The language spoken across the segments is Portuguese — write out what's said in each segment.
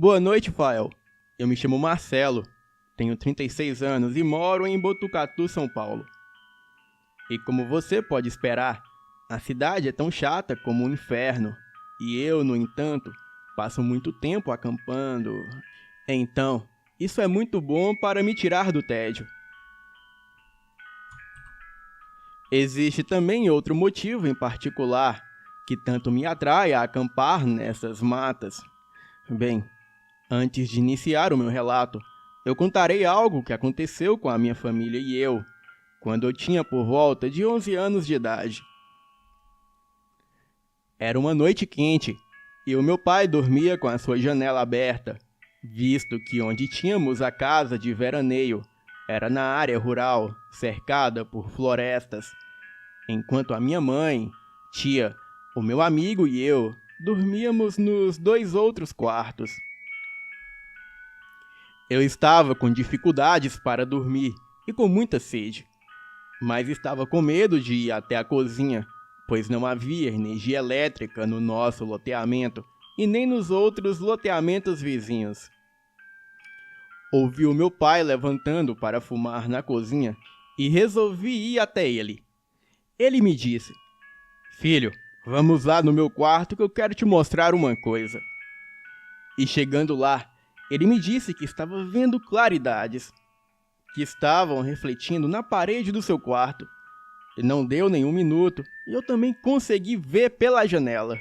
Boa noite, Fael. Eu me chamo Marcelo, tenho 36 anos e moro em Botucatu, São Paulo. E como você pode esperar, a cidade é tão chata como um inferno. E eu, no entanto, passo muito tempo acampando. Então, isso é muito bom para me tirar do tédio. Existe também outro motivo em particular que tanto me atrai a acampar nessas matas. Bem, antes de iniciar o meu relato, eu contarei algo que aconteceu com a minha família e eu, quando eu tinha por volta de 11 anos de idade. Era uma noite quente e o meu pai dormia com a sua janela aberta, visto que onde tínhamos a casa de veraneio era na área rural, cercada por florestas, enquanto a minha mãe, tia, o meu amigo e eu dormíamos nos 2 outros quartos. Eu estava com dificuldades para dormir e com muita sede, mas estava com medo de ir até a cozinha, pois não havia energia elétrica no nosso loteamento e nem nos outros loteamentos vizinhos. Ouvi o meu pai levantando para fumar na cozinha e resolvi ir até ele. Ele me disse: "Filho, vamos lá no meu quarto que eu quero te mostrar uma coisa." E chegando lá, ele me disse que estava vendo claridades, que estavam refletindo na parede do seu quarto. E não deu nenhum minuto, e eu também consegui ver pela janela.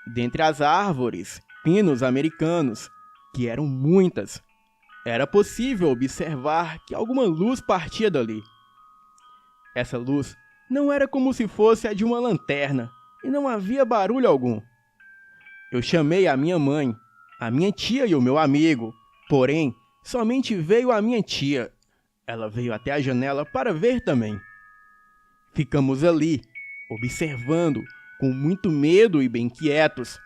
Dentre as árvores, pinos americanos, que eram muitas, era possível observar que alguma luz partia dali. Essa luz não era como se fosse a de uma lanterna, e não havia barulho algum. Eu chamei a minha mãe, a minha tia e o meu amigo, porém, somente veio a minha tia. Ela veio até a janela para ver também. Ficamos ali, observando, com muito medo e bem quietos,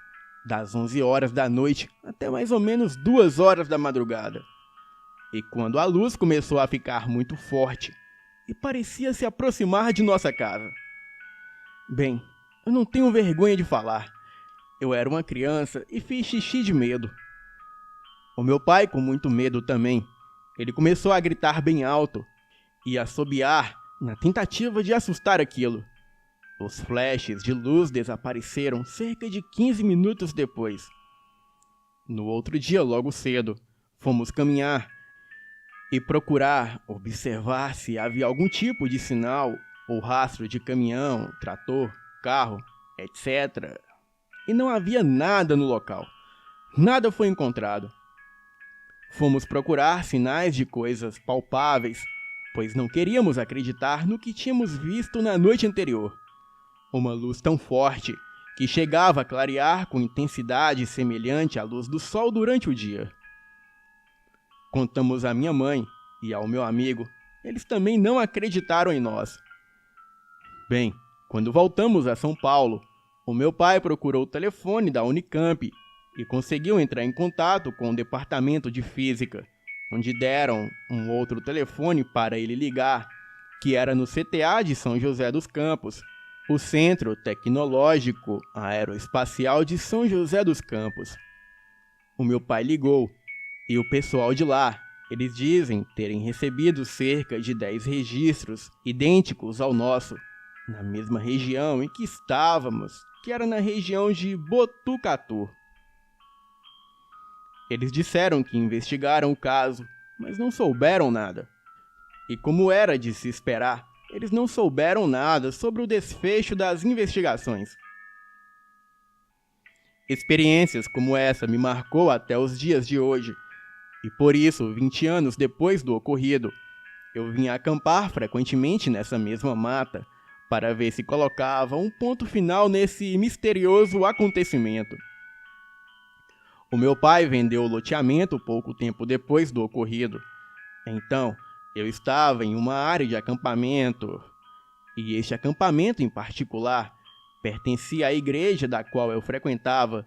das 11 horas da noite até mais ou menos 2 horas da madrugada. E quando a luz começou a ficar muito forte e parecia se aproximar de nossa casa. Bem, eu não tenho vergonha de falar. Eu era uma criança e fiz xixi de medo. O meu pai, com muito medo também, ele começou a gritar bem alto e assobiar na tentativa de assustar aquilo. Os flashes de luz desapareceram cerca de 15 minutos depois. No outro dia, logo cedo, fomos caminhar e procurar observar se havia algum tipo de sinal ou rastro de caminhão, trator, carro, etc. E não havia nada no local. Nada foi encontrado. Fomos procurar sinais de coisas palpáveis, pois não queríamos acreditar no que tínhamos visto na noite anterior. Uma luz tão forte que chegava a clarear com intensidade semelhante à luz do sol durante o dia. Contamos à minha mãe e ao meu amigo. Eles também não acreditaram em nós. Bem, quando voltamos a São Paulo, o meu pai procurou o telefone da Unicamp e conseguiu entrar em contato com o departamento de física, onde deram um outro telefone para ele ligar, que era no CTA de São José dos Campos, o Centro Tecnológico Aeroespacial de São José dos Campos. O meu pai ligou e o pessoal de lá, eles dizem terem recebido cerca de 10 registros idênticos ao nosso, na mesma região em que estávamos, que era na região de Botucatu. Eles disseram que investigaram o caso, mas não souberam nada. E como era de se esperar, eles não souberam nada sobre o desfecho das investigações. Experiências como essa me marcou até os dias de hoje, e por isso, 20 anos depois do ocorrido, eu vinha acampar frequentemente nessa mesma mata para ver se colocava um ponto final nesse misterioso acontecimento. O meu pai vendeu o loteamento pouco tempo depois do ocorrido. Então, eu estava em uma área de acampamento, e este acampamento em particular pertencia à igreja da qual eu frequentava,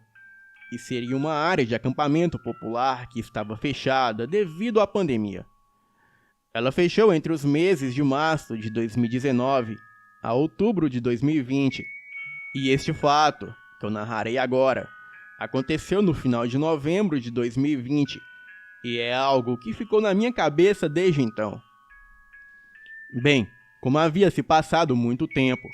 e seria uma área de acampamento popular que estava fechada devido à pandemia. Ela fechou entre os meses de março de 2019 a outubro de 2020, e este fato, que eu narrarei agora, Aconteceu no final de novembro de 2020 e é algo que ficou na minha cabeça desde então. Bem, como havia se passado muito tempo,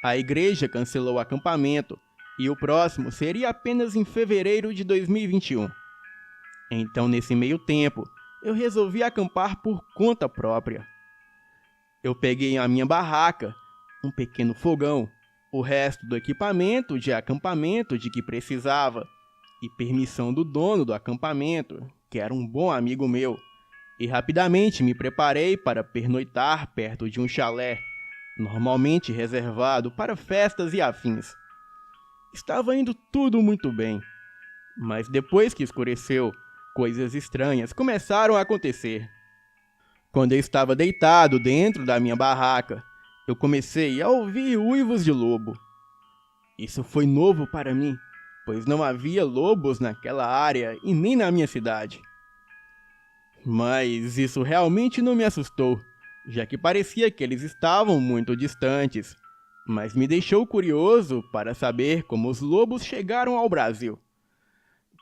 a igreja cancelou o acampamento e o próximo seria apenas em fevereiro de 2021. Então, nesse meio tempo, eu resolvi acampar por conta própria. Eu peguei a minha barraca, um pequeno fogão, o resto do equipamento de acampamento de que precisava e permissão do dono do acampamento, que era um bom amigo meu, e rapidamente me preparei para pernoitar perto de um chalé, normalmente reservado para festas e afins. Estava indo tudo muito bem, mas depois que escureceu, coisas estranhas começaram a acontecer. Quando eu estava deitado dentro da minha barraca, eu comecei a ouvir uivos de lobo. Isso foi novo para mim, pois não havia lobos naquela área e nem na minha cidade. Mas isso realmente não me assustou, já que parecia que eles estavam muito distantes, mas me deixou curioso para saber como os lobos chegaram ao Brasil.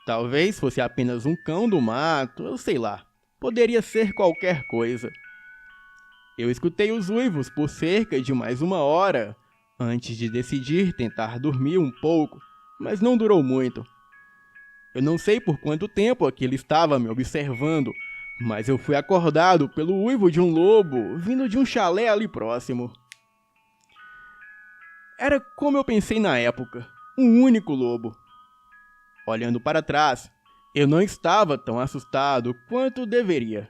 Talvez fosse apenas um cão do mato, eu sei lá, poderia ser qualquer coisa. Eu escutei os uivos por cerca de mais 1 hora, antes de decidir tentar dormir um pouco, mas não durou muito. Eu não sei por quanto tempo aquele estava me observando, mas eu fui acordado pelo uivo de um lobo vindo de um chalé ali próximo. Era como eu pensei na época, um único lobo. Olhando para trás, eu não estava tão assustado quanto deveria.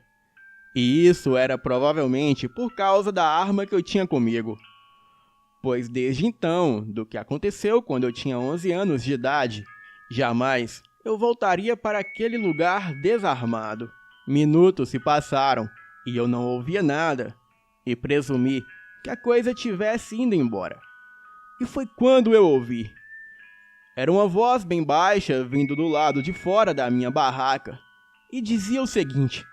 E isso era provavelmente por causa da arma que eu tinha comigo. Pois desde então, do que aconteceu quando eu tinha 11 anos de idade, jamais eu voltaria para aquele lugar desarmado. Minutos se passaram e eu não ouvia nada, e presumi que a coisa tivesse indo embora. E foi quando eu ouvi. Era uma voz bem baixa vindo do lado de fora da minha barraca, e dizia o seguinte: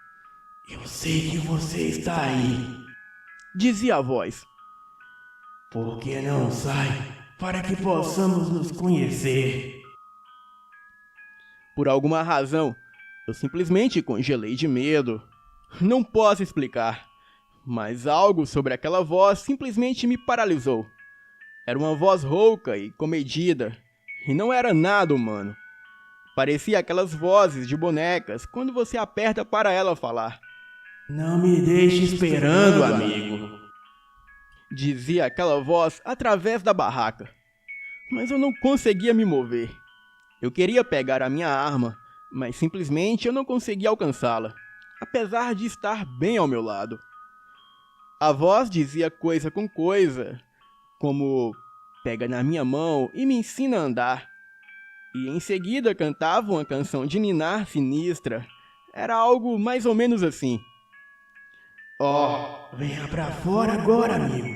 "Eu sei que você está aí. Dizia a voz. Por que não sai para que possamos nos conhecer?" Por alguma razão, eu simplesmente congelei de medo. Não posso explicar, mas algo sobre aquela voz simplesmente me paralisou. Era uma voz rouca e comedida, e não era nada humano. Parecia aquelas vozes de bonecas quando você aperta para ela falar. "Não me deixe esperando, amigo", dizia aquela voz através da barraca. Mas eu não conseguia me mover. Eu queria pegar a minha arma, mas simplesmente eu não conseguia alcançá-la, apesar de estar bem ao meu lado. A voz dizia coisa com coisa, como "pega na minha mão e me ensina a andar". E em seguida cantava uma canção de ninar sinistra. Era algo mais ou menos assim. Venha pra fora agora, amigo.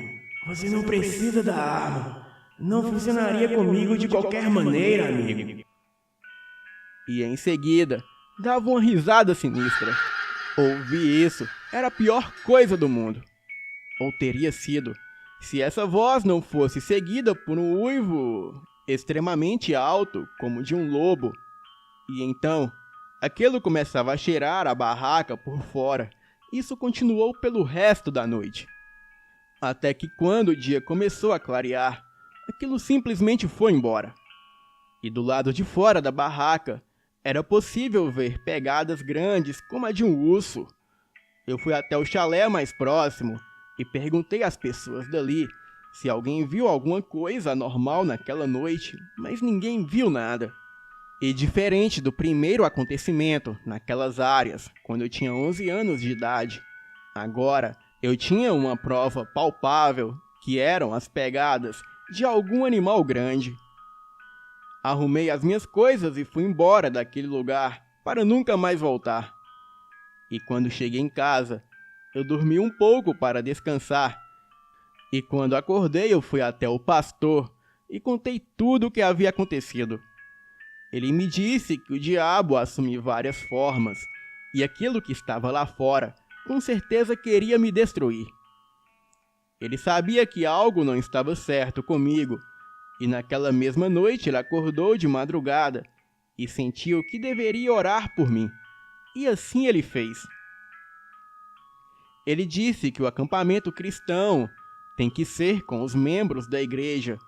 Você não precisa da arma. Não funcionaria comigo de qualquer maneira, amigo." E em seguida, dava uma risada sinistra. Ouvir isso era a pior coisa do mundo. Ou teria sido, se essa voz não fosse seguida por um uivo extremamente alto, como de um lobo. E então, aquilo começava a cheirar a barraca por fora. Isso continuou pelo resto da noite. Até que quando o dia começou a clarear, aquilo simplesmente foi embora. E do lado de fora da barraca, era possível ver pegadas grandes como a de um urso. Eu fui até o chalé mais próximo e perguntei às pessoas dali se alguém viu alguma coisa anormal naquela noite, mas ninguém viu nada. E diferente do primeiro acontecimento naquelas áreas, quando eu tinha 11 anos de idade, agora eu tinha uma prova palpável que eram as pegadas de algum animal grande. Arrumei as minhas coisas e fui embora daquele lugar para nunca mais voltar. E quando cheguei em casa, eu dormi um pouco para descansar. E quando acordei, eu fui até o pastor e contei tudo o que havia acontecido. Ele me disse que o diabo assume várias formas, e aquilo que estava lá fora, com certeza queria me destruir. Ele sabia que algo não estava certo comigo, e naquela mesma noite ele acordou de madrugada e sentiu que deveria orar por mim. E assim ele fez. Ele disse que o acampamento cristão tem que ser com os membros da igreja,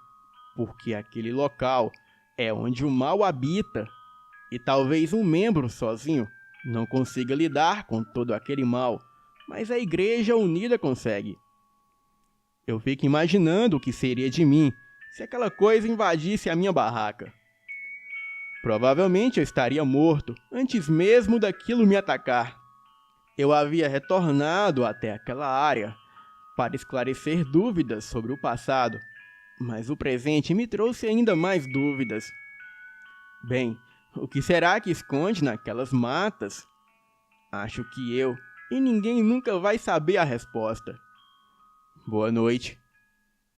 porque aquele local é onde o mal habita, e talvez um membro sozinho não consiga lidar com todo aquele mal, mas a igreja unida consegue. Eu fico imaginando o que seria de mim se aquela coisa invadisse a minha barraca. Provavelmente eu estaria morto antes mesmo daquilo me atacar. Eu havia retornado até aquela área para esclarecer dúvidas sobre o passado, mas o presente me trouxe ainda mais dúvidas. Bem, o que será que esconde naquelas matas? Acho que eu e ninguém nunca vai saber a resposta. Boa noite.